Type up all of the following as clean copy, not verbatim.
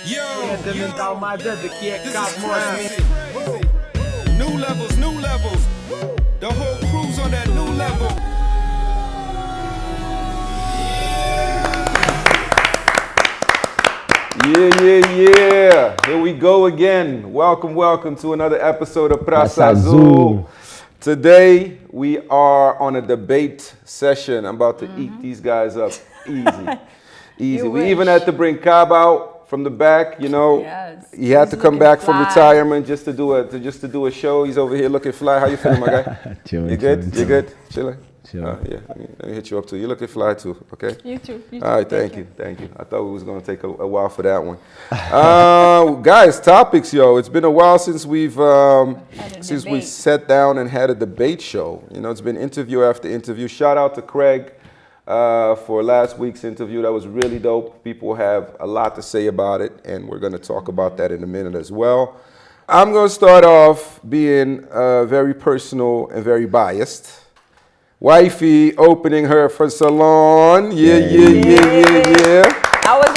Entra mental Mazda que é New levels, new levels. The whole crew's on that new level. Yeah. Here we go again. Welcome to another episode of Praçazul. Today we are on a debate session. I'm about to eat these guys up easy. We even had to bring Cab out from the back, you know. Yes. He had to come back from fly. retirement just to do a show. He's over here looking fly. How you feeling, my guy? Chilling, You good? chilling, You good? Chilling? Chilling. Yeah. Let me hit you up too. You looking fly too, okay? You too. All right, thank you. I thought we was gonna take a while for that one. Guys, topics, yo. It's been a while since we debate. sat down and had a debate show. You know, it's been interview after interview. Shout out to Craig for last week's interview. That was really dope. People have a lot to say about it, and we're gonna talk about that in a minute as well. I'm gonna start off being very personal and very biased. Wifey opening her first salon. Yeah. That was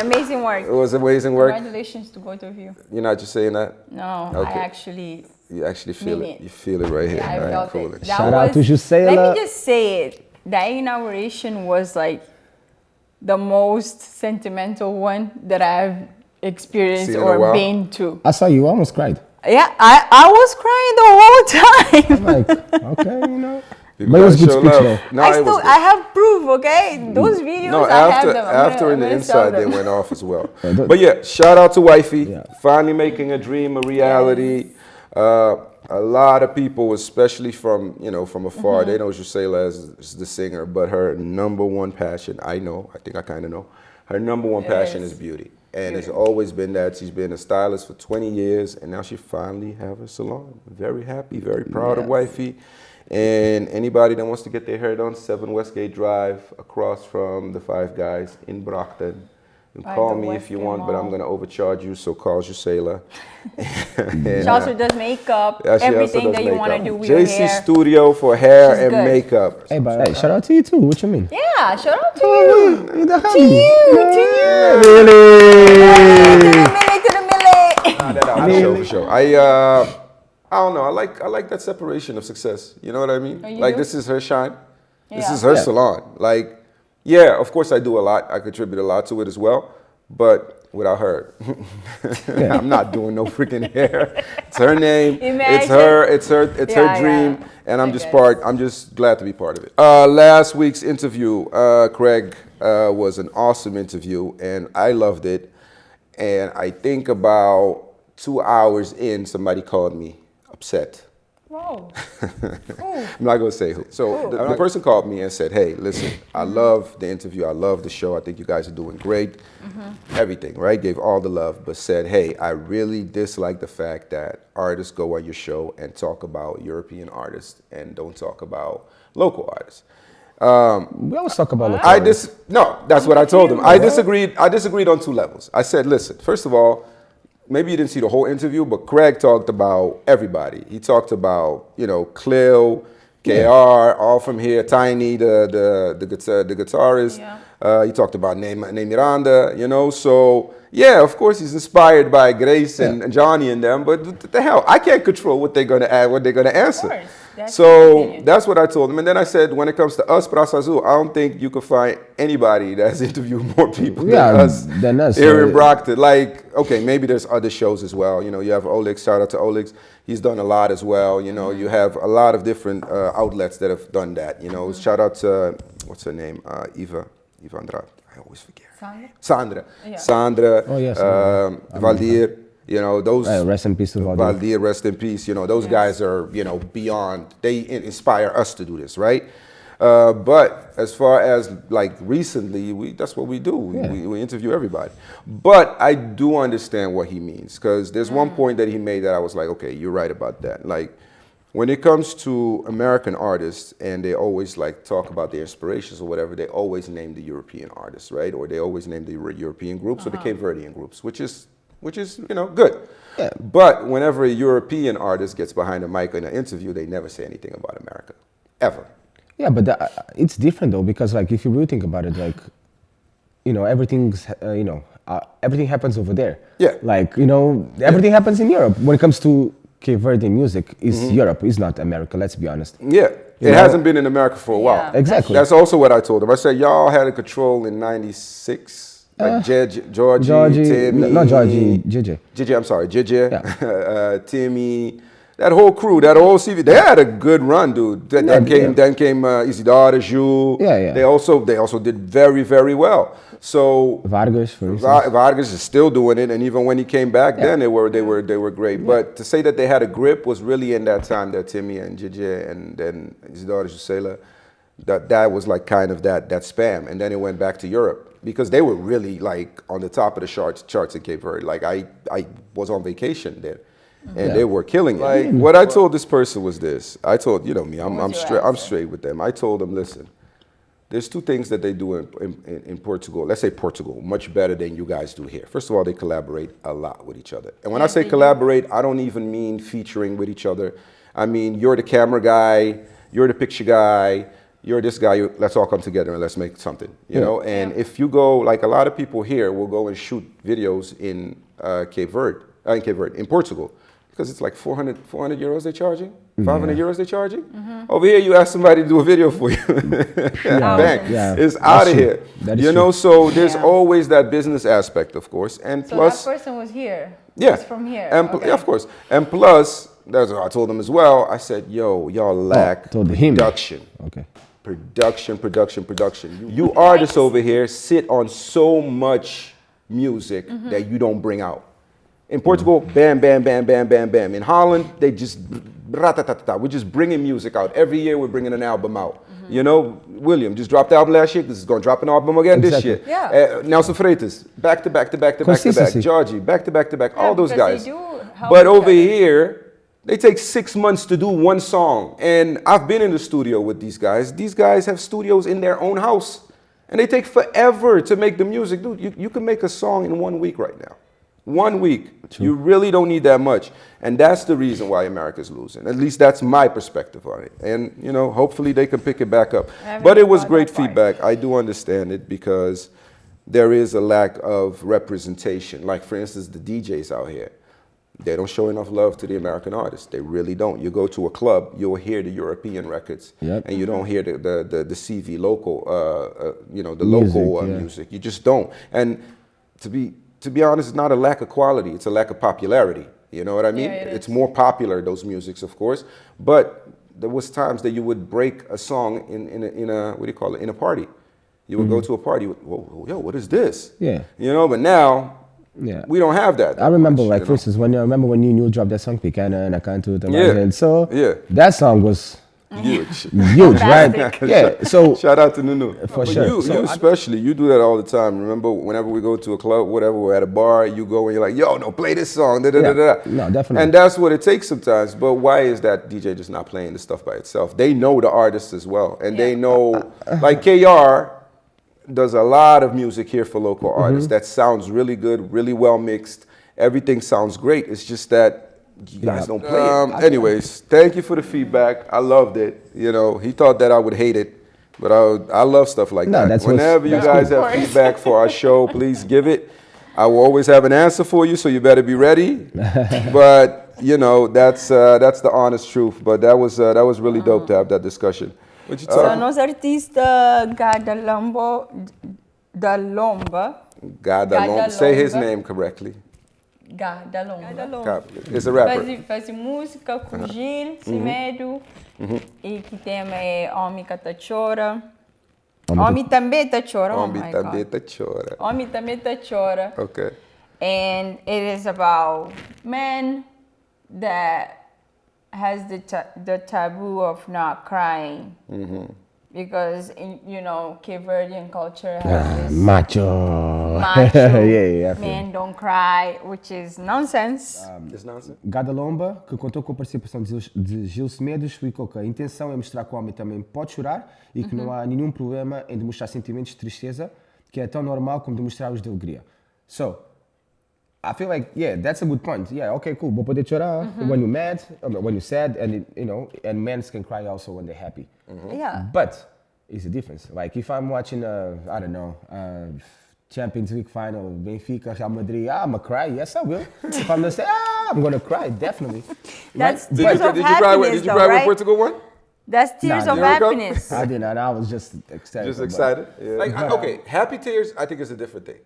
amazing work. It was amazing work. Congratulations to both of you. You're not just saying that? No, Okay. You actually feel mean it. it. You feel it right here. I All right, felt cool. it. Shout out to Gisela. Let me just say it. That inauguration was like the most sentimental one that I've experienced Seen in a while. or been to. I saw you almost cried. Yeah, I was crying the whole time. I'm like, okay, you know. People But it was gotta good show speech love. though. No, I it was good. have proof, okay? Those videos, No, I have after them. after in the I'm gonna sell inside they them. went off as well. Yeah, But yeah, shout out to Wifey. Yeah. Finally making a dream a reality. A lot of people, especially from afar, they know Gisela as the singer, but her number one passion, I think I kind of know, her number one passion is beauty. And it's always been that. She's been a stylist for 20 years, and now she finally have a salon. Very happy, very proud of Wifey. And anybody that wants to get their hair done, 7 Westgate Drive, across from the Five Guys in Brockton. You can By call the me if you Westgate want, but I'm Mall. going to overcharge you, so call Gisela. She also does makeup, Yeah, she also everything does that you want to makeup. do with your JC hair. Studio for hair She's and good. makeup. Hey, but hey, shout out to you too. What you mean? Yeah, shout out to you. You the To homie. you. Really? To the milli. Nah, that for sure. I don't know. I like that separation of success. You know what I mean? Oh, you Like do? this is her shine. This Yeah. is her Yeah. salon. Like, yeah, of course I do a lot. I contribute a lot to it as well. But without her, I'm not doing no freaking hair. It's her name. It's her. It's her Yeah, dream. yeah. And I'm I just guess. I'm just glad to be part of it. Last week's interview, Craig, was an awesome interview, and I loved it. And I think about 2 hours in, somebody called me upset. Whoa. I'm not gonna say who. So the person called me and said, "Hey, listen, I love the interview. I love the show. I think you guys are doing great. Everything, right? Gave all the love, but said, hey, I really dislike the fact that artists go on your show and talk about European artists and don't talk about local artists." We always talk about local. No, that's what I told him. I disagreed on 2 levels. I said, listen, first of all, maybe you didn't see the whole interview, but Craig talked about everybody. He talked about, Cleo, KR, all from here, Tiny, the guitarist. Yeah. He talked about Ney Miranda, So, yeah, of course he's inspired by Grace and Johnny and them, but what the hell? I can't control what they're going to add, what they're going to answer. course. That's So your opinion. that's what I told him. And then I said, when it comes to us, Praçazul, I don't think you could find anybody that's interviewed more people than us here in Brockton. Like, okay, maybe there's other shows as well. You have Olix, shout out to Olix. He's done a lot as well. You have a lot of different outlets that have done that. Shout out to, what's her name? Eva Andrade. I always forget. Sandra. Yeah. Sandra. Oh, yes. Valdir. Those Rest in peace to Valdir. Valdir, rest in peace. Those guys are, beyond. They inspire us to do this, right? But as far as like recently, that's what we do. We interview everybody. But I do understand what he means, because there's one point that he made that I was like, okay, you're right about that. Like, when it comes to American artists, and they always like talk about their inspirations or whatever, they always name the European artists, right? Or they always name the European groups or the Cape Verdean groups, which is good. Yeah. But whenever a European artist gets behind a mic in an interview, they never say anything about America, ever. Yeah, but it's different though, because like if you really think about it, like everything's, everything happens over there. Yeah. Like, everything happens in Europe. When it comes to Cape Verdean music, it's Europe, it's not America, let's be honest. Yeah. It hasn't been in America for a while. Yeah. Exactly. That's also what I told them. I said, y'all had a control in 96. Like Djodje, Timmy. Not Djodje, Djodje. Djodje, I'm sorry. Djodje, Timmy. That whole crew, that whole CV, they had a good run, dude. Then came Isidore, Ju. Yeah. They also did very, very well. So Vargas, for instance. Vargas is still doing it, and even when he came back, then they were great. Yeah. But to say that they had a grip was really in that time that Timmy and Djodje and then Isidore Jusela, that was like kind of that spam, and then it went back to Europe because they were really like on the top of the charts in Cape Verde. Like I was on vacation there. And they were killing it. Like, what I told this person was this. I told, me, I'm straight with them. I told them, listen, there's two things that they do in Portugal. Let's say Portugal, much better than you guys do here. First of all, they collaborate a lot with each other. And when I say collaborate, I don't even mean featuring with each other. I mean, you're the camera guy, you're the picture guy, you're this guy, let's all come together and let's make something, you know? And if you go, like a lot of people here will go and shoot videos in in Portugal. Because it's like 400 euros they're charging, 500 euros they're charging. Over here, you ask somebody to do a video for you. Bang, it's out of here. So there's always that business aspect, of course. And so plus, that person was here. Yeah. He's from here. And yeah, of course. And plus, that's what I told them as well. I said, y'all lack production. Okay. Production. You artists over here sit on so much music that you don't bring out. In Portugal, bam, bam, bam, bam, bam, bam. In Holland, they just, we're just bringing music out. Every year, we're bringing an album out. William just dropped the album last year. This is going to drop an album again this year. Yeah. Nelson Freitas, back to back. Djodje, back to back. All those guys. But over here, they take 6 months to do one song. And I've been in the studio with these guys. These guys have studios in their own house. And they take forever to make the music. Dude, you can make a song in 1 week right now. 1 week. True. You really don't need that much. And that's the reason why America's losing. At least that's my perspective on it. And, hopefully they can pick it back up. But it was great feedback. I do understand it because there is a lack of representation. Like, for instance, the DJs out here. They don't show enough love to the American artists. They really don't. You go to a club, you'll hear the European records. And you don't hear the CV local, the local music. You just don't. And to be honest, it's not a lack of quality, it's a lack of popularity. You know what I mean? It's more popular, those musics, of course. But there was times that you would break a song in a what do you call it? In a party. You would go to a party, whoa, what is this? Yeah. But now, we don't have that. I remember, much, for instance, when you dropped that song, Pequena, and I can't do it. So that song was huge, right? So shout out to Nunu. For sure. You especially, you do that all the time. Remember, whenever we go to a club, whatever, we're at a bar, you go and you're like, yo, no, play this song. No, definitely. And that's what it takes sometimes. But why is that DJ just not playing the stuff by itself? They know the artists as well, and they know, like KR does a lot of music here for local artists that sounds really good, really well mixed. Everything sounds great. It's just that you guys don't play it. Anyways, thank you for the feedback. I loved it. He thought that I would hate it, but I love stuff like that. Whenever you guys have feedback for our show, please give it. I will always have an answer for you, so you better be ready. But that's the honest truth. But that was really dope to have that discussion. What you talking? Nos artista Gadalomba. Say his name correctly. Gadalomba. It's a rapper. Faz música com Gil Semedo e que tema é Homem que tá chora. Homem também tá chora. Homem também tá chora. Homem também tá chora. Okay. And it is about men that has the taboo of not crying. Because Cape Verdean culture has this macho men don't cry, which is nonsense. It's nonsense. Gadalomba, que contou com a participação de Gil Semedo, explicou que a intenção é mostrar que o homem também pode chorar e que não há nenhum problema em demonstrar sentimentos de tristeza, que é tão normal como demonstrar-os de alegria. So, I feel like, that's a good point. Yeah, okay, cool. Vou poder chorar when you're mad, when you're sad, and and men can cry also when they're happy. Yeah. But it's a difference. Like if I'm watching Champions League final, Benfica, Real Madrid, I'm gonna cry. Yes, I will. If I'm gonna say, I'm gonna cry, definitely. That's Right? tears of happiness, Did you cry when right? Portugal won? That's tears Nah, of there we go. happiness. I didn't. I was just excited. Just but- excited. Yeah. Like, okay, happy tears, I think is a different thing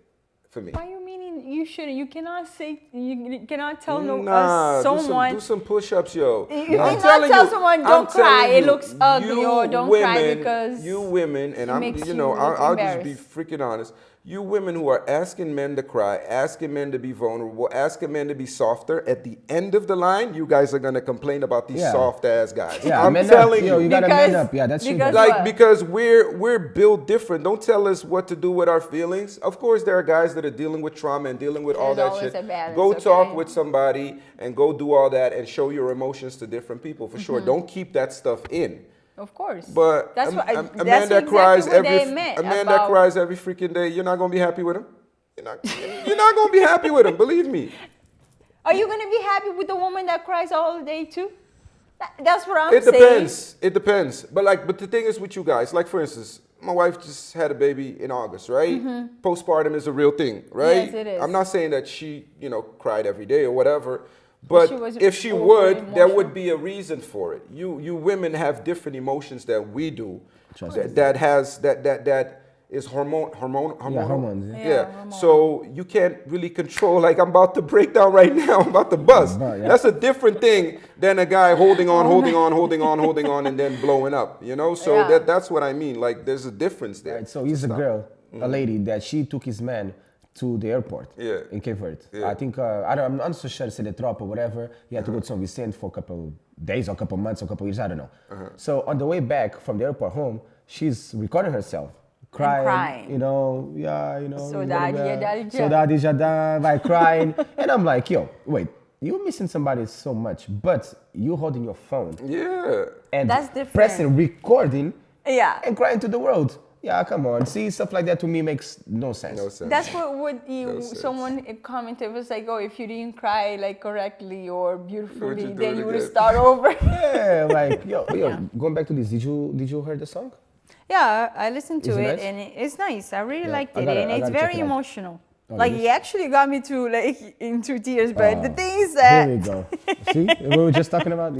for me. Why you meaning you shouldn't? You cannot say, you cannot tell Nah, someone. do some push-ups, yo. You cannot tell someone don't cry. It looks ugly, you or don't cry because you women, and I'm, makes you know, you I'll just be embarrassed. freaking honest. You women who are asking men to cry, asking men to be vulnerable, asking men to be softer, at the end of the line, you guys are gonna complain about these Yeah. soft-ass guys. Yeah, I'm man telling up. Yo, you gotta Because- man up. Yeah, that's true. because- like what? because we're built different. Don't tell us what to do with our feelings. Of course, there are guys that are dealing with trauma and dealing with all There's that always shit. a balance, Go okay? talk with somebody and go do all that and show your emotions to different people for sure. Don't keep that stuff in. Of course. But that's what a that's man that exactly cries what every they meant a man about, that cries every freaking day, you're not gonna be happy with him. You're not gonna be happy with him. Believe me. Are you gonna be happy with the woman that cries all day too? That's what I'm It saying. depends. It depends. But the thing is with you guys, like for instance, my wife just had a baby in August, right? Postpartum is a real thing, right? Yes, it is. I'm not saying that she, cried every day or whatever, but She was if she overly would, there emotional. would be a reason for it. You women have different emotions that we do. Trust me. That is hormonal. Yeah, hormones. Yeah. Yeah. hormones. So you can't really control. Like I'm about to break down right now. I'm about to bust. Yeah. That's a different thing than a guy holding on, and then blowing up. So Yeah. that's what I mean. Like there's a difference there. Right, so he's a girl, a lady that she took his man to the airport Yeah. in Cape Verde. Yeah. I think I'm not so sure, say the drop or whatever. He had to go to São Vicente for a couple days, or a couple months, or a couple years. I don't know. So on the way back from the airport home, she's recording herself. Crying. crying. Saudade já. Saudade já dá, vai crying. And I'm like, yo, wait, you're missing somebody so much, but you holding your phone Yeah. and That's different. pressing recording Yeah. and crying to the world. Yeah, come on. See, stuff like that to me makes no sense. No sense. That's what No sense. someone commented was like, oh, if you didn't cry like correctly or beautifully, do then it you would again? start over. Yeah, like yo, going back to this. Did you hear the song? Yeah, I listened to Is it it nice? and it's nice. I really Yeah, liked I it, gotta- and I it's gotta check very it out. emotional. Oh, Like it he is? actually got me to into tears, but the thing is Here that we go. See, we were just talking about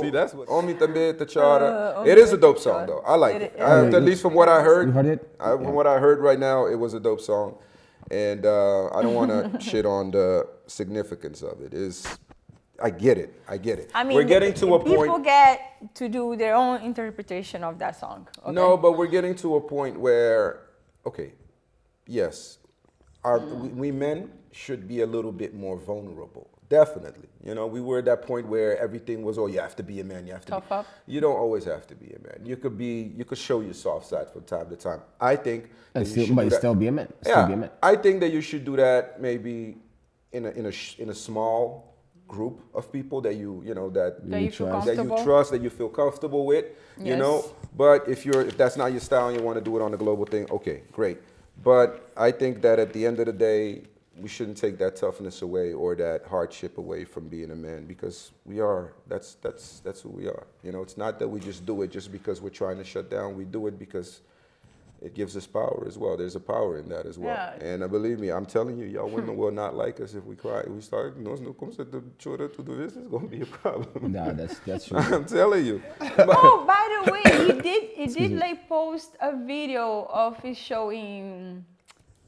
See, that's what Homem também the CHORA. It is a dope song though. I like it. At least from what I heard. You heard it? From what I heard right now, it was a dope song, and I don't want to shit on the significance of it. I get it. I mean, we're getting to a people point. get to do their own interpretation of that song. Okay? No, but we're getting to a point where, okay, yes, we men should be a little bit more vulnerable. Definitely. We were at that point where everything was, oh, you have to be a man. You have to Tough be. up. You don't always have to be a man. You could show your soft side from time to time. I think that And you still, should but do you that. still be a man. Still Yeah, be a man. I think that you should do that maybe in a small group of people that That you feel trust. that you comfortable. trust, that you feel comfortable with, Yes. But if that's not your style and you want to do it on a global thing, okay, great. But I think that at the end of the day, we shouldn't take that toughness away or that hardship away from being a man, because that's who we are. It's not that we just do it just because we're trying to shut down. We do it because it gives us power as well. There's a power in that as well. Yeah. And believe me, I'm telling you, y'all women will not like us if we cry. We start, como você chora tudo isso, it's going to be a problem. Nah, that's true. I'm telling you. Oh, by the way, he did like post a video of his show in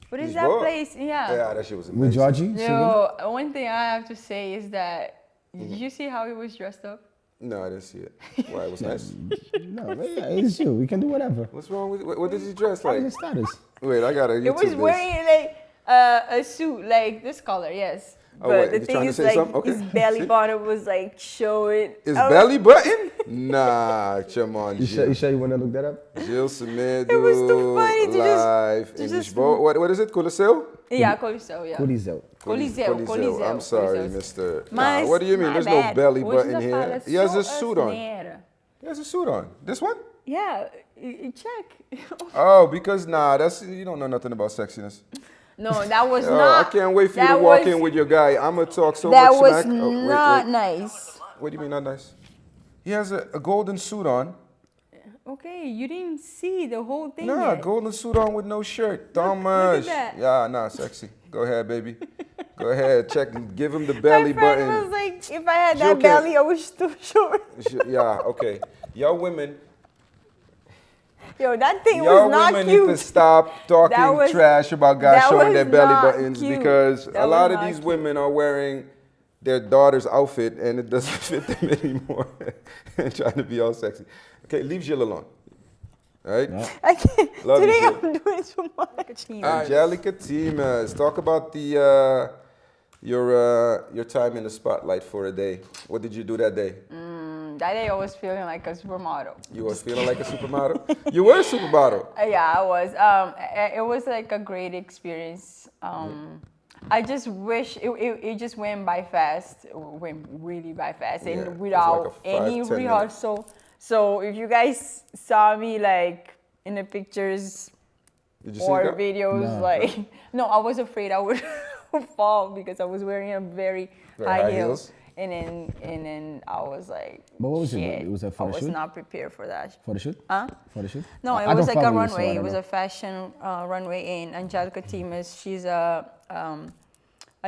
what is that Lisboa? place? Yeah. Yeah, that shit was With amazing. Djodje? Yo, one thing I have to say is that did you see how he was dressed up? No, I didn't see it. Why, it was nice? No, but yeah, it's you. We can do whatever. What's wrong with what did he dress Like like? his status. Wait, I gotta It YouTube was this. wearing like a suit like this color, yes. Oh, But wait, the you thing trying to is say like something? Okay. his belly button was like showing. His I was- belly button? Nah, come on, You Gil. sure you want to look that up? Gil Semedo, It was too funny to just- live to in just- Lisboa. What is it? Coliseu? Yeah, Coliseu, yeah. Coliseu. Coliseu. I'm sorry, Coliseu. Mr. Mas, Nah, what do you mean? my There's bad. no belly Hoje button ainda here. fala He has só a suit on. asneira. He has a suit on. This one? Yeah, check. Oh, because you don't know nothing about sexiness. No, that was Oh, not. I can't wait for you that to walk was- in with your guy. I'm gonna talk so That much was smack. Oh, wait, not wait. nice. What do you mean not nice? He has a golden suit on. Okay, you didn't see the whole thing Nah, yet. golden suit on with no shirt. Thomas. that. Yeah, nah, sexy. Go ahead, baby. Go ahead, check. Give him the My belly friend button. was like, if I had Jill that belly, I was too short. Yeah, okay. Y'all women. Yo, that thing Y'all was not women cute. need to stop talking That was- trash about guys that showing was their belly not buttons cute. because That a lot was of not these cute. women are wearing their daughter's outfit and it doesn't fit them anymore and trying to be all sexy. Okay, leave Gil alone. All right? I can't. Love you, Today Jill. I'm doing too much. Angelica Timas, talk about the your time in the spotlight for a day. What did you do that day? That day I was feeling like a supermodel. You was feeling like a supermodel? You were a supermodel. Yeah, I was. It was like a great experience. I just wish it just went by fast. It went really by fast, Yeah, it and was without like a any 5-10 minutes. rehearsal. So if you guys saw me like in the pictures Did you see or that? videos, like no, I was afraid I would fall because I was wearing a very high high heel. heels? And then I was like, But what was it? shit, It was a I photo was shoot? not prepared for that. For the shoot? Huh? For the shoot? No, I it was don't like a follow you, so I runway. It don't was know. a fashion runway, and Angelica Timas, she's a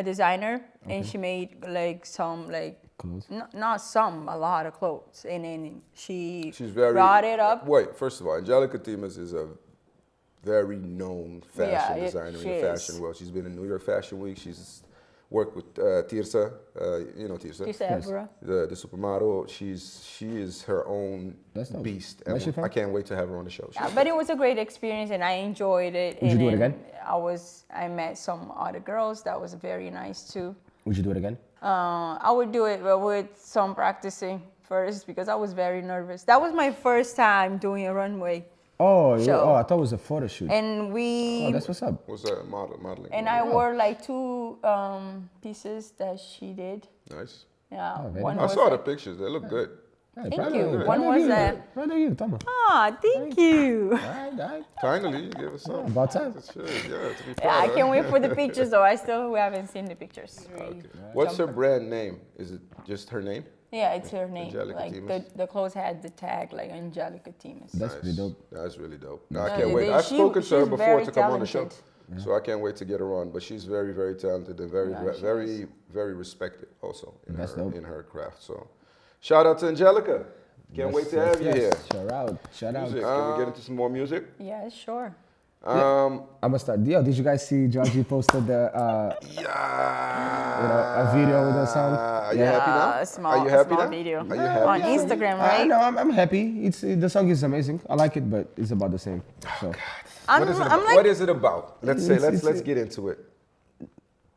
designer, and she made like some like Clothes? not some, a lot of clothes, and then She's very. brought it up. Wait, first of all, Angelica Timas is a very known fashion Yeah, designer in she the is. fashion world. She's been in New York Fashion Week. She's worked with Tirsa, you know Tirsa, She said, "Bro." the supermodel. She is her own That's dope. beast, Where's she and from? I can't wait to have her on the show. Yeah, but it was a great experience, and I enjoyed it. Would you and do it then again? I met some other girls that was very nice too. Would you do it again? I would do it, but with some practicing first because I was very nervous. That was my first time doing a runway, Oh, Show. oh, I thought it was a photo shoot. and Oh, that's what's up. What's that modeling? and I wore like two pieces that she did. Nice. Yeah, Oh, very one I was saw the like- pictures. They look good. Hey, Thank proud of you. proud One of was you, that- Proud of you, Thomas. Ah, thank you. All right. Finally, you give us something. About time. That's good, yeah, to be Yeah, proud I of. can't wait for the pictures though. I still haven't seen the pictures. What's her brand name? Is it just her name? Yeah, it's her name. Angelica like Timas. the clothes had the tag like Angelica Timas. That's pretty dope. That's really dope. No, I Yeah, can't wait. they- I've she- spoken to her she's before very to come on the show, talented. so I can't wait to get her on. But she's very, very talented and very, Yeah, she very, very respected also That's dope. in her craft. So, shout out to Angelica. Can't wait to have you here. Shout out. Shout out. Music. Can we get into some more music? Yeah, sure. I'm gonna start. Yo, did you guys see Djodje posted the Yeah. a video with the song? Are you happy now? A small, Are you happy small now? video Are you happy? on Instagram, I right? know. I'm happy. The song is amazing. I like it, but it's about the same. So I'm, What is it I'm about? like, What is it about? Let's say. It's- Let's get into it.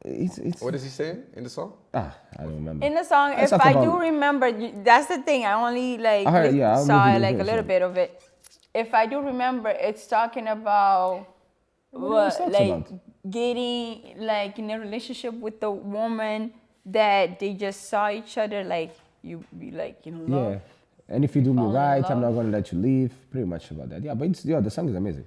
it's. What is he saying in the song? I don't remember. in the song, Let's if talk I about do it. remember, that's the thing. I only like I heard- yeah, I saw maybe like a did, little so. bit of it. If I do remember, it's talking about What it talks like about? getting like in a relationship with a woman that they just saw each other, like you be like in love. Yeah. And if you do me fall in right, I'm love. not gonna let you leave. Pretty much about that. Yeah, but the song is amazing.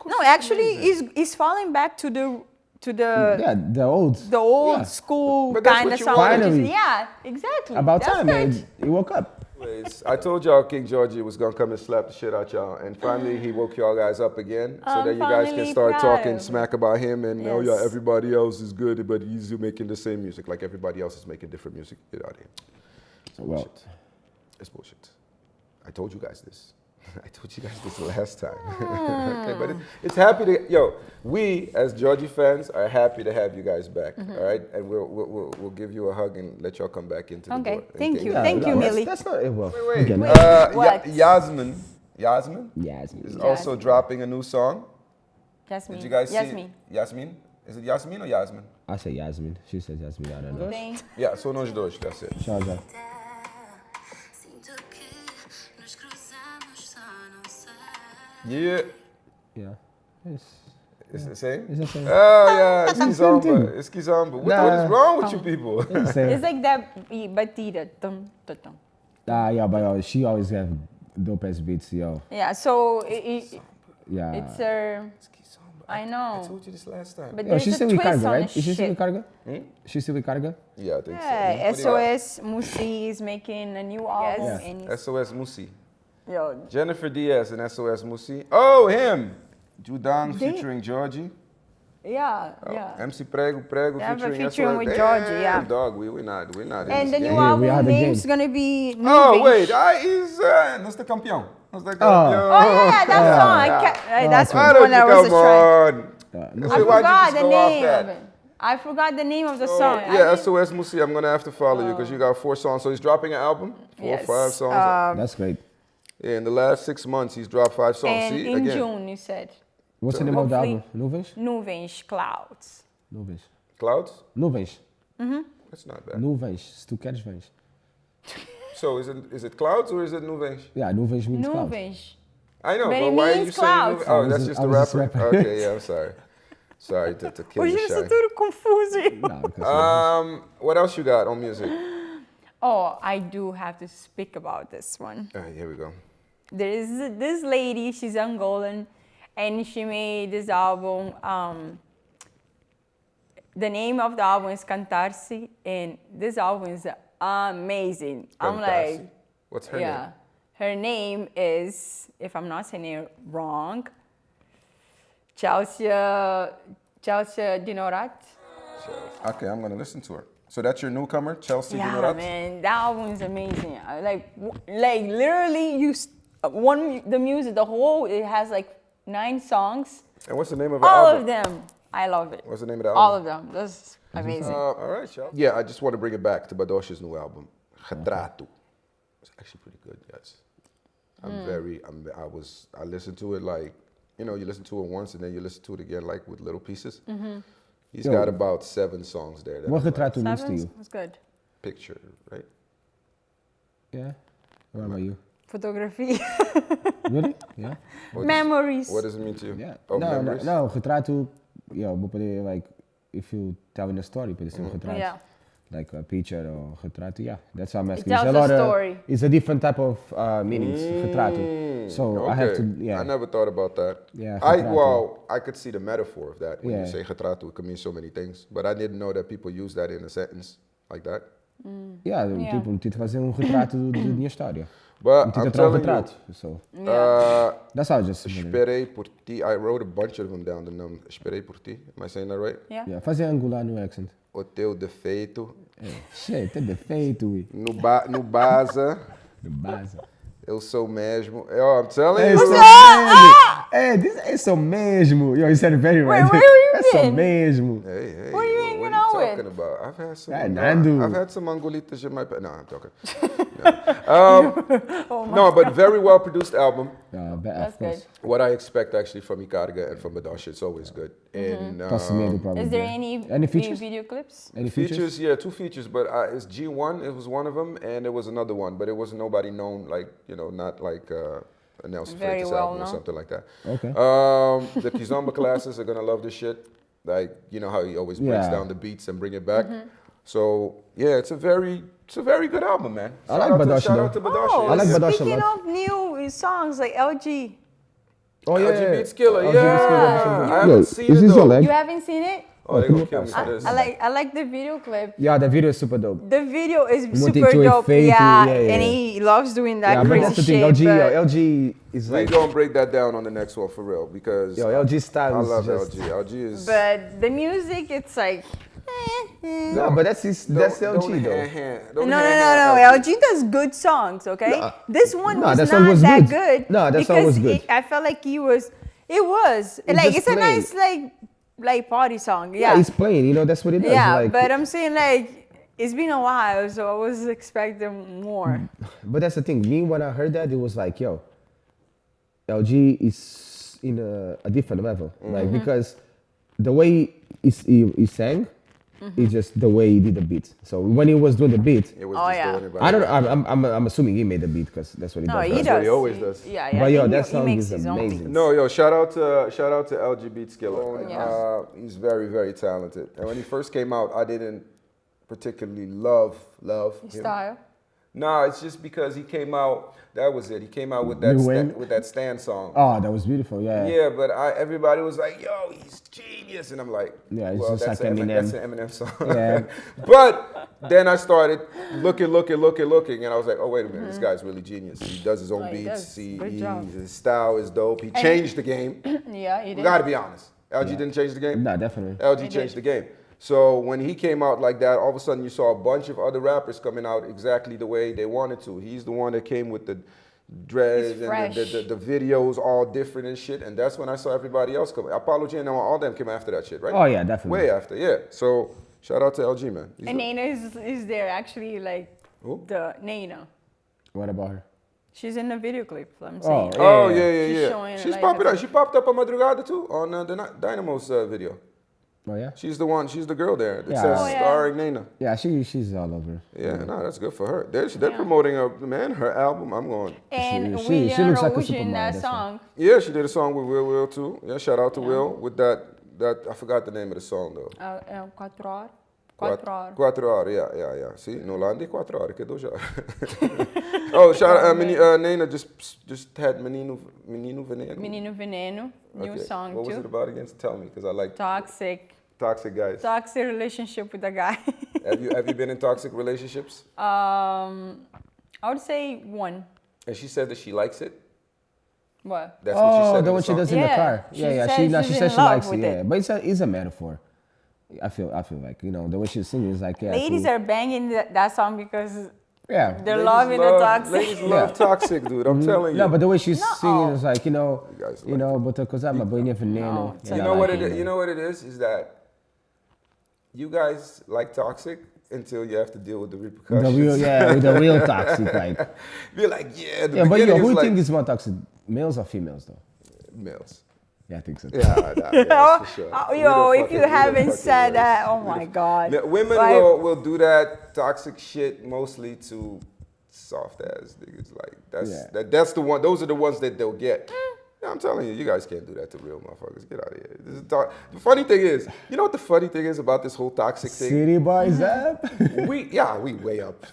No, actually, it's falling back to the Yeah, the old. old yeah. school But that's kind what of you song. wanted. Finally. Yeah, exactly. About That's time, like- man. He woke up. Anyways, I told y'all King Djodje was gonna come and slap the shit out y'all, and finally he woke y'all guys up again, so I'm that you guys can finally start proud talking of smack about him and oh yeah, Yes. everybody else is good, but he's making the same music like everybody else is making different music. Get out of here. It's Well. bullshit. It's bullshit. I told you guys this. I told you guys this last time. Okay, but it's happy to we as Djodje fans are happy to have you guys back. All right, and we'll give you a hug and let y'all come back into the Okay, door. thank Okay. you. Yeah, Thank you, that's- Millie. That's not it. Well, Wait, again, What? Yasmine Yasmine. is also dropping a new song. Yasmine. Did you guys see? Yasmine. Yasmine? Is it Yasmine or Yasmin? I say Yasmine. She says Yasmine. I don't know. Thank- Yeah, são nós dois, that's it. Shout out. Sinto que nos cruzamos, só não sei. Yeah. Yeah. It's, It's the same? it's the same. Oh yeah, it's the same thing. Kizomba. It's Kizomba. What Nah. is wrong with you people? It's the same. It's like that batida. Tum, tum, tum. Yeah, but she always have dope ass beats, yo. Yeah, so Yeah. it's her. It's Kizomba. I know. I told you this last time. But Yo, there's she's a still with twist Carga, on right? the Is she still with shit. Carga? She's still with Carga? Yeah, I think Yeah, so. What do you got? SOS Mucci is making a new album. Yes. And it's, SOS Mucci. Yo, Jennifer Diaz and SOS Mucci. Oh, him! Judang featuring Djodje. yeah, Oh, yeah. MC Prego Yeah, featuring featuring SOS. with Djodje, yeah. Damn, dog, we're not in And this the new game. we are album the name's game. gonna be Oh, Nuvens. wait, he's Mr. Campeão. Mr. Campeão. Oh yeah, that song. That's Why the one don't you that was a come track. on? I Why'd you forgot just the go off name that? of it. I forgot the name of the Oh, song. yeah, SOS Mucci, I'm gonna have to follow you because you got 4 songs. So he's dropping an album, 4 or Yes. 5 songs. That's great. Yeah, in the last 6 months, he's dropped 5 songs. And See, in again, June, you said. What's the name of the Hopefully- album? Nuvens? Nuvens, Clouds. Nuvens. Clouds. Nuvens. That's not bad. Nuvens. Se tu queres, vens. So is it Clouds or is it Nuvens? Yeah, nuvens means clouds. Nuvens. I know, But but it why are means you saying clouds. Nuvens? Oh, I that's was- just I the was just rapper? rapping. Okay, yeah, I'm sorry. Sorry to kill Hoje you, eu estou Shy. tudo confuso. Não, because What else you got on music? Oh, I do have to speak about this one. Here we go. There is this lady, she's Angolan, and she made this album. The name of the album is Cantar-se, and this album is amazing. I'm Fantastic. like, What's her yeah. name? Her name is, if I'm not saying it wrong, Chelsea Dinorath. Okay, I'm gonna listen to her. So that's your newcomer, Chelsea Yeah, Dinorath? man, that album is amazing. Like literally, the music, the whole, it has like 9 songs. And what's the name of her All album? of them, I love it. What's the name of the album? All of them, that's amazing. All right, Chelsea. Yeah, I just want to bring it back to Badoxa's new album, Retrato. It's actually pretty good, guys. I listened to it like, you know, you listen to it once and then you listen to it again like with little pieces. He's got about 7 songs there. That what I like. retrato means to Seven you? was good. Picture, right? Yeah. What about you? Photography, Really? Yeah. memories. What does it mean to you? Yeah. Oh, no, memories? no, retrato, yeah, vou poder, like, if you telling a story, pode ser retrato. Yeah. Like a picture or retrato, yeah. That's what I'm asking. tells It's a lot a story. It's a different type of meanings, retrato. So I have to, yeah. I never thought about that. Yeah, I retrato. could see the metaphor of that. When you Yeah. say retrato, it could mean so many things. But I didn't know that people use that in a sentence like that. Yeah, tipo, meti de fazer retrato de minha história. But Meti de I'm tirar telling retrato. you, So uh, that's how I just. Esperei por ti. I wrote a bunch of them down. The name Esperei por ti. Am I saying that right? Yeah. Yeah, fazer angolano accent. O teu defeito. Shit, tem defeito, ui. No Baza, De base. eu sou mesmo. Oh, I'm telling É you. só mesmo. É, é só mesmo. Yo, you said it very right. where you É só been? mesmo. Hey, What are you hanging what out are you with? talking about? I've had some. Yeah, Nandu. I've had some Angolitas in my. No, I'm joking. No, but very well produced album. That's good. What I expect actually from Icarga and from Badoxa, it's always good. And Medo, probably. Is there any features? video clips? Any features? features? Yeah, 2 features, but it's G1. It was one of them, and there was another one, but it was nobody known, like not like Nelson Very Freitas well album or known. something like that. Okay. The Kizomba classes are gonna love this shit. Like you know how he always breaks Yeah. down the beats and bring it back. So yeah, it's a very good album, man. I like Badoxa, Shout out to though. Badoxa. Oh, I like Badoxa a speaking lot. of new songs like LG, Oh yeah. Elji Beatzkilla, Elji yeah. Beatzkilla. I haven't seen is it this your though. leg? you haven't seen it? Oh, they gonna kill me for I, this. I like the video clip. Yeah, the video is super dope. The video is Monteiro super dope. efeito, Yeah, yeah, and yeah. he loves doing that Yeah, but crazy that's the thing. shit. LG, but- yo, LG is We like, gonna break that down on the next one for real because yo, LG I style is love just. LG. LG is. But the music, it's like. No, but that's LG though. No. LG does good songs, okay? No, This one no, was that song not was that good. good. No, that song was because good. I felt like it was. Like just it's a plain. nice like party song. Yeah, Yeah. he's playing. You know, that's what he does. Yeah, like, but I'm saying like it's been a while, so I was expecting more. But that's the thing. Me, when I heard that, it was like, yo, LG is in a different level. Like, because the way he sang, it's just the way he did the beat. So when he was doing the beat, It was Oh, just yeah. doing it by I don't himself. know. I'm assuming he made the beat because that's what he No, does. he right? does. what he always does. Yeah. But yo, he- that he song makes is his own amazing. beats. No, yo, shout out to Elji Beatzkilla. Yeah. He's very, very talented. And when he first came out, I didn't particularly love him. Style. Nah, it's just because he came out. That was it. He came out with that Lil Wayne? with that Stan song. Oh, that was beautiful. Yeah. Yeah, but everybody was like, "Yo, he's genius," and I'm like, Yeah, it's well, just that's like an Eminem. That's an Eminem song. Yeah. But then I started looking, and I was like, "Oh, wait a minute, this guy's really genius. He does his own Oh, he beats. does. Good job. His style is dope. He changed the game. Yeah, he We did. got to be honest. LG didn't change the game. Nah, definitely. LG changed the game. So when he came out like that, all of a sudden you saw a bunch of other rappers coming out exactly the way they wanted to. He's the one that came with the dreads He's and fresh. the videos all different and shit. And that's when I saw everybody else come. Apollo J and all them came after that shit, right? Oh, yeah, definitely. Way after, yeah. So shout out to LG, man. He's And Nana is there actually, like, Who? the Nana. What about her? She's in the video clip, I'm Oh, saying. yeah. Oh, yeah, She's yeah. showing, She's like, popping the- up. She popped up on Madrugada too, on the Dynamo's video. Oh, yeah? She's the one, she's the girl there that Yeah. says Oh, yeah. starring Nana. Yeah, she's all over. Yeah, no, that's good for her. They're promoting her album. I'm going. And She William looks like a Rouge in supermodel, that that's why. song. Yeah, she did a song with Will too. Yeah, shout out to Will with that I forgot the name of the song though. 4 horas. 4 horas. 4 horas, yeah. See, no Landi 4 horas, que 2 horas. Oh, shout out, Nana just had Menino Veneno. Menino Veneno, new Okay. song What was too. it about again? Tell me, because I like Toxic. toxic guys. Toxic relationship with a guy. Have you been in toxic relationships? I would say 1. And she said that she likes it. What? That's what she said. Oh, in the the one she song. does in the Yeah, car. she Yeah, yeah. said She she's said in she love likes it. with Yeah, it. but it's a metaphor. I feel like the way she's singing is like yeah. Ladies cool. are banging that song because Yeah. they're Ladies loving the love- toxic. Ladies love toxic, dude. I'm telling you. No, but the way she's No. singing is like guys like but because I'm a boy veneno. it's Yeah, You I know like what it is? You know what it is that you guys like toxic until you have to deal with the repercussions. with the real toxic like. You're like, yeah, the Yeah, but beginning who is you like think is more toxic, males or females though? males. Yeah, I think so. Yeah, for sure. Yo, We the if you fucking- we the haven't fucking said worst. that, oh my God. Yeah, women Like- will do that toxic shit mostly to soft ass niggas. Like that's the one. Those are the ones that they'll get. Yeah, I'm telling you guys can't do that to real motherfuckers. Get out of here. This is the funny thing is, you know what the funny thing is about this whole toxic thing? City boys up. We way up.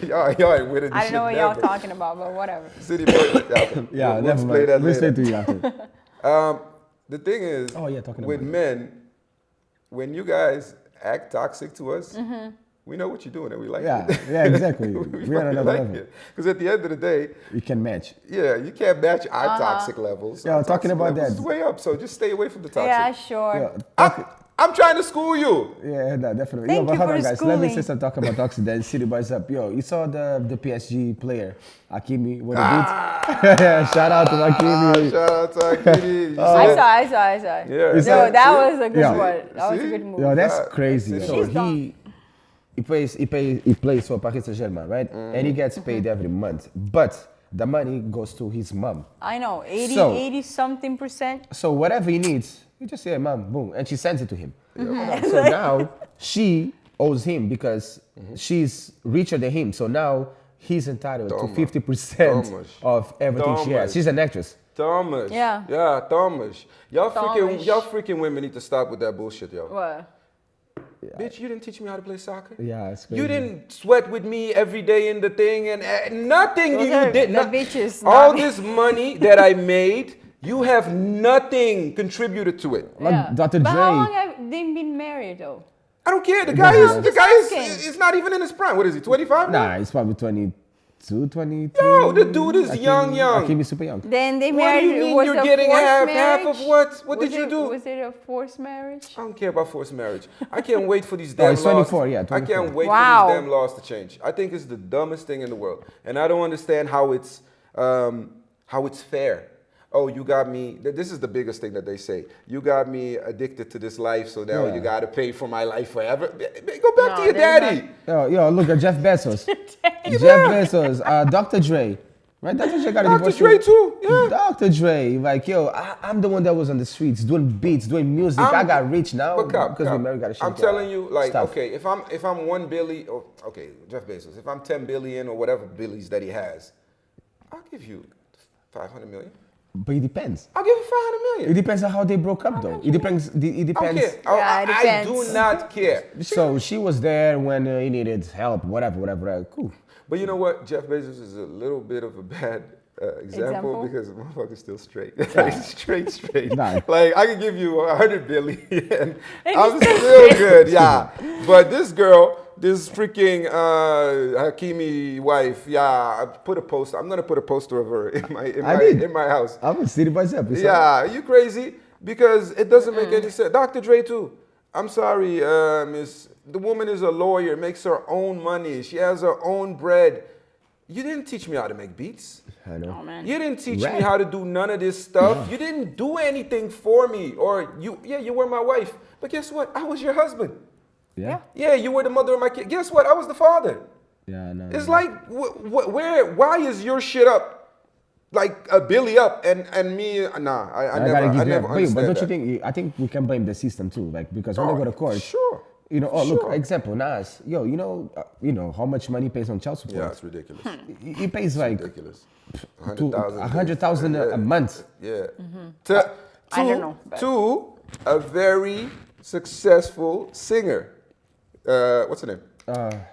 y'all ain't with it. I don't know what y'all talking about, but whatever. City boy. Yeah, we'll never explain mind. that We'll later. stay to you after. The thing is, talking with about men, when you guys act toxic to us, we know what you're doing and we like Yeah, it. yeah, exactly. we We're on another level. Because at the end of the day, You can match. yeah, you can't match our toxic levels. Yeah, Our talking toxic about levels that. is way up, so just stay away from the toxic. Yeah, sure. I'm trying to school you. Yeah, no, definitely. Thank but you hold for on, the guys. Let me say schooling. some talk about toxic. Then City boys up. Yo, you saw the PSG player Hakimi with a beat. Shout out to Hakimi. Shout out to Hakimi. I saw. Yeah, Is No, that- that was a good Yeah. one. That was a See? good move. Yo, that's Yeah, crazy. that's So it. he plays for Paris Saint-Germain, right? And he gets paid every month, but the money goes to his mom. I know, 80, So- 80 something percent. So whatever he needs, he just say, "Mom, boom," and she sends it to him. So now she owes him because she's richer than him. So now he's entitled to 50% Thomas. of everything she Thomas. has. She's an actress. Thomas. Yeah. Yeah, Thomas. Y'all Thomas. freaking women need to stop with that bullshit, yo. What? Bitch, you didn't teach me how to play soccer. Yeah, it's crazy. You didn't sweat with me every day in the thing and nothing Those you are did. the not- bitches, all not me. this money that I made, you have nothing contributed to it. Like Yeah. Dr. But Dre. how long have they been married though? I don't care. The It guy doesn't is matter. is not even in his prime. What is he? 25 now? Nah, he's probably 22, 23. No, the dude is young. Hakimi's super young. Then they What do married. you mean was you're a getting forced half marriage? of what? What Was did you it- do? Was it a forced marriage? I don't care about forced marriage. I can't wait for these Oh, damn he's laws. 24, yeah, I 24. can't wait Wow. for these damn laws to change. I think it's the dumbest thing in the world, and I don't understand how it's fair. Oh, you got me. This is the biggest thing that they say. You got me addicted to this life, so now Yeah. you got to pay for my life forever. Go back No, to your they're daddy. Yo, look at Jeff Bezos. Jeff Bezos, Dr. Dre. Right? Dr. Dre got a Dr. divorce. Dre too. Yeah. Dr. Dre, like, yo, I'm the one that was on the streets doing beats, doing music. I got rich now But Cap, because Cap, we married, got a shit. I'm telling you, like, stuff. okay, if I'm 1 billion, or, okay, Jeff Bezos, if I'm 10 billion or whatever billies that he has, I'll give you 500 million. But it depends. I'll give you 500 million. It depends on how they broke up, though. It depends. It I don't depends. care. Yeah, it I do depends. not care. So she was there when he needed help, whatever. Cool. But you know what? Jeff Bezos is a little bit of a bad example because the motherfucker's still straight. Like, straight. Nah. Like, I could give you 100 billion. I'm still good, yeah. But this girl, this freaking Hakimi wife, yeah, I put a poster. I'm gonna put a poster of her in my house. I'm gonna see it myself. Yeah, are you crazy? Because it doesn't make any sense. Dr. Dre too. I'm sorry, Miss. The woman is a lawyer, makes her own money. She has her own bread. You didn't teach me how to make beats. I know. Oh, man. You didn't teach me how to do none of this stuff. No. You didn't do anything for me. Or you were my wife. But guess what? I was your husband. Yeah. Yeah, you were the mother of my kid. Guess what? I was the father. Yeah, no. It's like, why is your shit up? Like a Billy up and me, nah, I never understand But don't that. you think? I think we can blame the system too, like because when they go to court, Sure. you know. Oh, Sure. look, example, Nas. Yo, you know how much money he pays on child support? Yeah, it's ridiculous. He pays like Ridiculous. 100,000 a month. Yeah. I don't know, but- To a very successful singer. What's her name?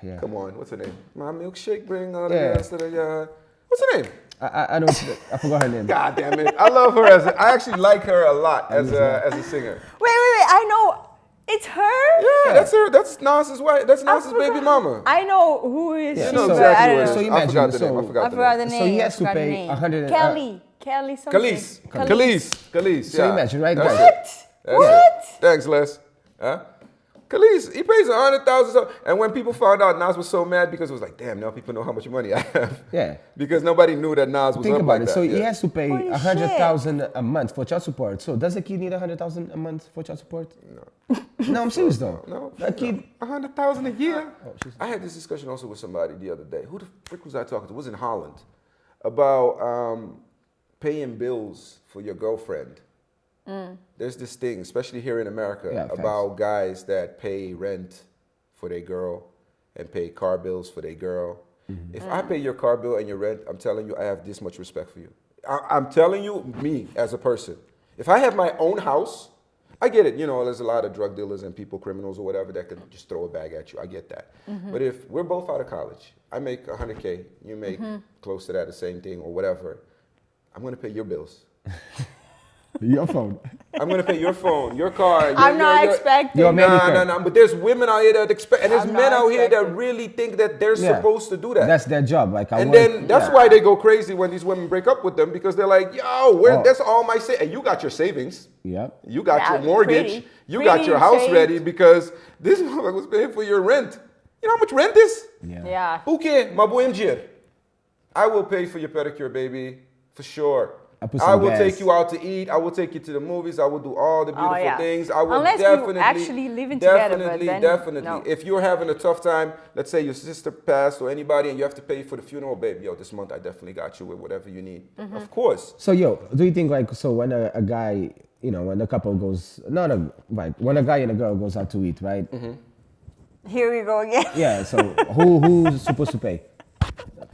Yeah. Come on, what's her name? My milkshake bring all the Yeah. gas to the yard. What's her name? I know. I forgot her name. God damn it! I love her I actually like her a lot as a singer. Wait. I know. It's her? Yeah, that's her. That's Nas's wife. That's I Nas's baby forgot. mama. I know who is Yeah. she, You know So- but I exactly don't what it know. is. So I imagine, forgot the name. so- I I forgot forgot the the name. name. So he I has to forgot the pay name. 100 Kelly something. Khalees. So Yeah. imagine, right, That's guys? it. That's What? it. Thanks, Les. Huh? Khalees, he pays 100,000. And when people found out, Nas was so mad because it was like, damn, now people know how much money I have. Yeah. Because nobody knew that Nas was Think up about like it. that. So he yeah. has to pay Holy 100,000 a month for child support. So does the kid need 100,000 a month for child support? No, I'm serious though. No, That kid. 100,000 a year. I had this discussion also with somebody the other day. Who the frick was I talking to? It was in Holland about paying bills for your girlfriend. There's this thing, especially here in America, Yeah, facts. about guys that pay rent for their girl and pay car bills for their girl. If I pay your car bill and your rent, I'm telling you, I have this much respect for you. I'm telling you, me as a person. If I have my own house, I get it. You know, there's a lot of drug dealers and people, criminals or whatever, that could just throw a bag at you. I get that. But if we're both out of college, I make 100K, you make close to that, the same thing or whatever, I'm going to pay your bills. Your phone. I'm going to pay your phone, your car. I'm not expecting. You're American. No. But there's women out here that expect, and there's I'm men not out here that expecting. really think that they're Yeah. supposed to do that. That's their job. Like I And work, then that's why they go crazy when these women break up with them, because they're like, yo, that's all my and you got your savings. Yeah. You got Yeah, your mortgage. pretty- You got your pretty house saved. ready because this motherfucker was paying for your rent. You know how much rent is? Yeah. Okay, mabuhay dinheiro. I will pay for your pedicure, baby, for sure. I put I some will gas. take you out to eat. I will take you to the movies. I will do all the beautiful yeah. things. I will Unless you definitely, actually living together, but then definitely. no. If you're having a tough time, let's say your sister passed or anybody, and you have to pay for the funeral, babe, yo, this month I definitely got you with whatever you need. Of course. So yo, do you think like so when a guy, you know, when a couple goes, when a guy and a girl goes out to eat, right? Here we go again. Yeah. So who's supposed to pay?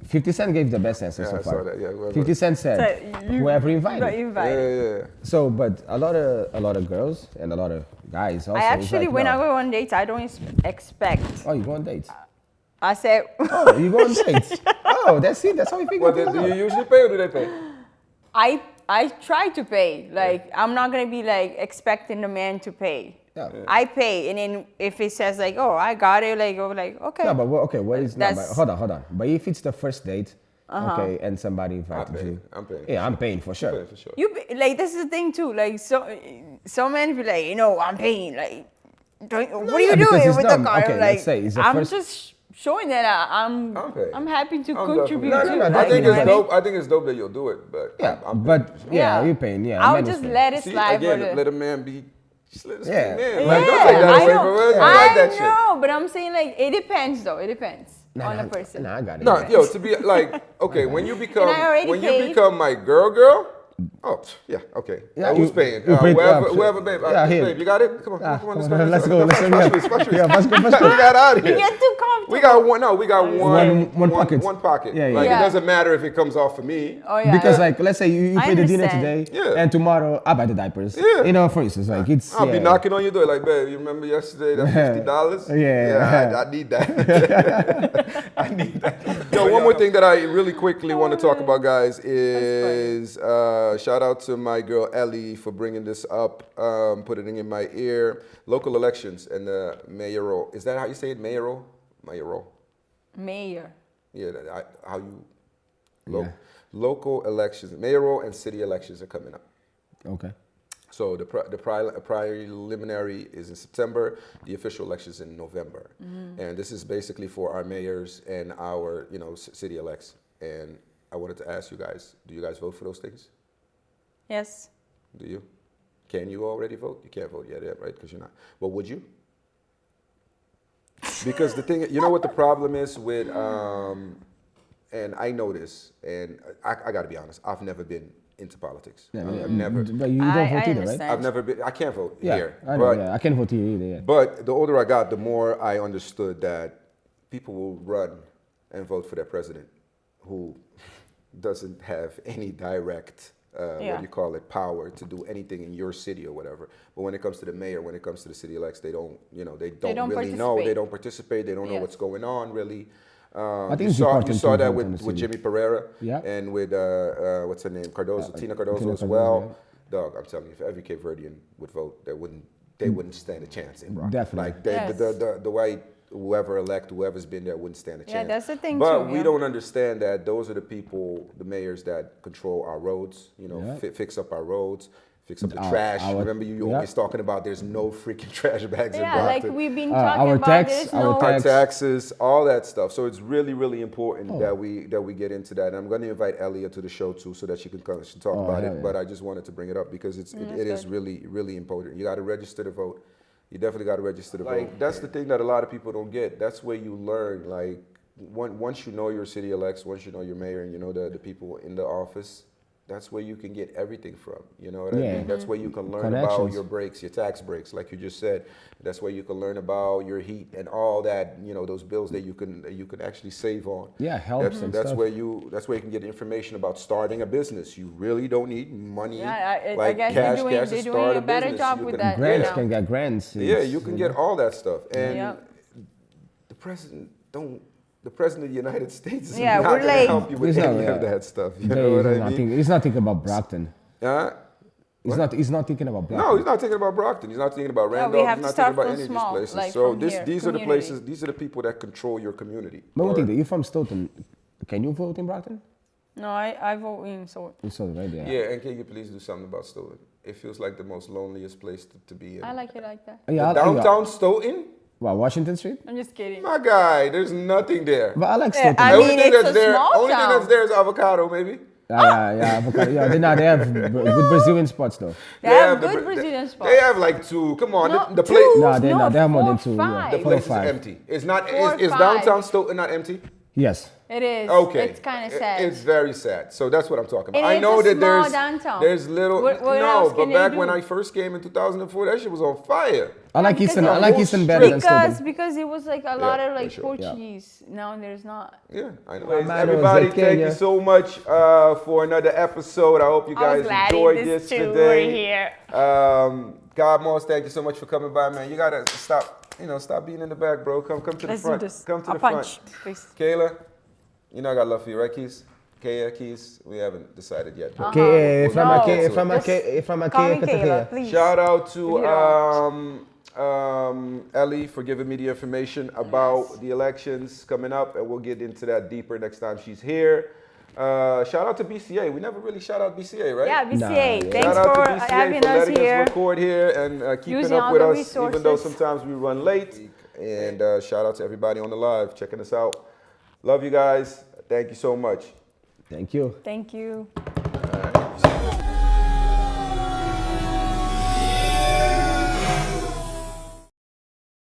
50 Cent gave the best answer Yeah, so I saw far. that, yeah, whoever. 50 Cent said, So whoever Got invited. invited. Yeah. So, but a lot of girls and a lot of guys also. I is actually, like, when no. I go on dates, I don't expect. Oh, you go on dates? I said, Oh, you go on dates? Oh, that's it. That's how you figure What, it do you out. usually pay or do they pay? I try to pay. Like, I'm not gonna be like expecting the man to pay. Yeah. I pay, and then if it says like, oh, I got it, like, oh, like, okay. No, but okay, what is no, but That's- hold on. But if it's the first date, okay, and somebody invited pay. you, I'm paying. Yeah, I'm paying for sure. I'm paying for sure. Like, this is the thing too. Like, so men be like, you know, I'm paying. Like, what are yeah, you because doing it's with dumb. the car? Okay, like, let's say it's the I'm first- just showing that I'm paying. I'm happy to I'm contribute. definitely- No, to no, I like, think you know it's what I mean? dope. I think it's dope that you'll do it, but Yeah, I'm but paying. yeah, you're paying. Yeah, I'll men is just paying. let it See, slide. again, for the- let a man be. Just let us Yeah. be man. Yeah, Like, don't take that I away know. from us. I like that shit. I know, but I'm saying like it depends though. It depends on the person. Nah, I got it. No, yo, to be like, okay, when you become And I already when you paid. become my girl, Oh, yeah, okay. Yeah, Who's you- paying? you pay- Whoever, babe. yeah, here. Babe, you got it? Come on, come on, Let's go. Let's go. Yeah, Let's go. we got out of You here. get too comfortable. We got one. No, we got One pocket. One pocket. Yeah, yeah. Like Yeah. it doesn't matter if it comes off for me. Oh yeah. Because like, let's say you I pay the dinner understand. today, Yeah. and tomorrow I buy the diapers. Yeah. You know, for instance, like it's. I'll be yeah. knocking on your door like, babe, you remember yesterday that $50? Yeah. I need that. I need that. Yo, one more thing that I really quickly want to talk about, guys, is shout out to my girl Ellie for bringing this up, putting it in my ear. Local elections and the mayoral. Is that how you say it? Mayoral? Mayoral. Mayor. Yeah, how you. Yeah. Local elections, mayoral and city elections are coming up. Okay. So the preliminary is in September, the official elections in November, and this is basically for our mayors and our city elects. And I wanted to ask you guys: do you guys vote for those things? Yes. Do you? Can you already vote? You can't vote yet, right? Because you're not. But would you? Because the thing, you know what the problem is with, and I know this, and I got to be honest, I've never been into politics. Yeah, I've never. But you don't I vote either, right? understand. I've never been. I can't vote Yeah, here. I know. but, Yeah, I can't vote here either. Yeah. But the older I got, the more I understood that people will run and vote for their president who doesn't have any direct, what do you call it, power to do anything in your city or whatever. But when it comes to the mayor, when it comes to the city elects, they don't really know. They don't participate. They don't know Yes. what's going on really. I think You it's saw important that to vote in the with city. Jimmy Pereira Yeah. and with what's her name, Cardozo, Tina Cardozo Tina as Cardozo, well. Dog, I'm telling you, if every Cape Verdean would vote, they wouldn't stand a chance in Brockton. Definitely. Like Yes. the white whoever's been there wouldn't stand a chance. Yeah, that's the thing But too, we yeah. don't understand that those are the people, the mayors that control our roads. Yeah. Fix up our roads, fix up the Our- trash. our- Remember, you yeah. always talking about there's no freaking trash bags in Yeah, Brockton. like we've been Our talking about tax- this. our No, Our tax- taxes, all that stuff. So it's really, really important Oh. that we get into that. And I'm going to invite Elliot to the show too, so that she can come and talk about hell it. yeah. But I just wanted to bring it up because it is good. really, really important. You got to register to vote. You definitely got to register to vote. That's the thing that a lot of people don't get. That's where you learn. Like once you know your city elects, once you know your mayor, and you know the people in the office. That's where you can get everything from. You know what I Yeah. mean? That's where you can learn about Connections. your breaks, your tax breaks, like you just said. That's where you can learn about your heat and all that. Those bills that you can actually save on. Yeah, helps and That's stuff. where you can get information about starting a business. You really don't need money. Yeah, I like guess cash, they're to doing start a better business. job You with can- that. Grants Yeah. can get grants. Yeah, It's, you can get all that stuff. And Yeah. the president don't. The president of the United States is Yeah, not we're going to like- help you with He's not, any yeah. of that stuff. You He's know what I not mean? thinking, he's not thinking about Brockton. Huh? He's not thinking about Brockton. No, he's not thinking about Brockton. He's not thinking about we Randolph. have He's to not start thinking about from any of small, these places. like So from here, these are the community. places. These are the people that control your community. But one Or- thing, though, you're from Stoughton. Can you vote in Brockton? No, I vote in so. You saw right there. Yeah, and can you please do something about Stoughton? It feels like the most loneliest place to be in. I like it like that. Yeah, Downtown Stoughton? Wow, Washington Street? I'm just kidding. My guy, there's nothing there. But I like Yeah, Stoughton. I The only mean, thing it's that's a there, small only thing town. that's there is avocado, maybe. Yeah, avocado. Yeah, they have good Brazilian spots though. They have the good Bra- Brazilian spots. They have like two. Come on, No, the two. place. No, they not. They have more than 4, two. Yeah. 5. The place is 5. empty. It's not. 4, Is 5. downtown Stoughton not empty? Yes. It is. Okay. It's kind of It- sad. It's very sad. So that's what I'm talking about. And I it's know a that small there's downtown. there's little What no, else but can they back do? when I first came in 2004, that shit was on fire. I like because Eastern. of I like the Eastern better than because Stoughton. it was like a lot of for like sure. Yeah. Portuguese. Now there's not. Yeah, I know. man, Everybody, was thank you Kenya. so much for another episode. I hope you I was guys glad enjoyed this this too. today. We're here. God Moss, thank you so much for coming by, man. You gotta stop being in the back, bro. Come to Let's the front. do this. Come to A the punch, front. please. Kayla, you know I got love for you, right, Keys? Kaya, Keys, we haven't decided yet. but Okay, if I'm No. okay, if I'm Just okay, if I'm Call me okay, Keila, please. Shout out to If you don't. Ellie for giving me the information about the elections coming up, and we'll get into that deeper next time she's here. Shout out to BCA. We never really shout out BCA, right? Yeah, BCA. Nah, yeah. Thanks Shout out for to BCA having for us letting here. us record here and keeping Using up all with the us, even though resources. sometimes we run late. And shout out to everybody on the live checking us out. Love you guys. Thank you so much. Thank you. Thank you.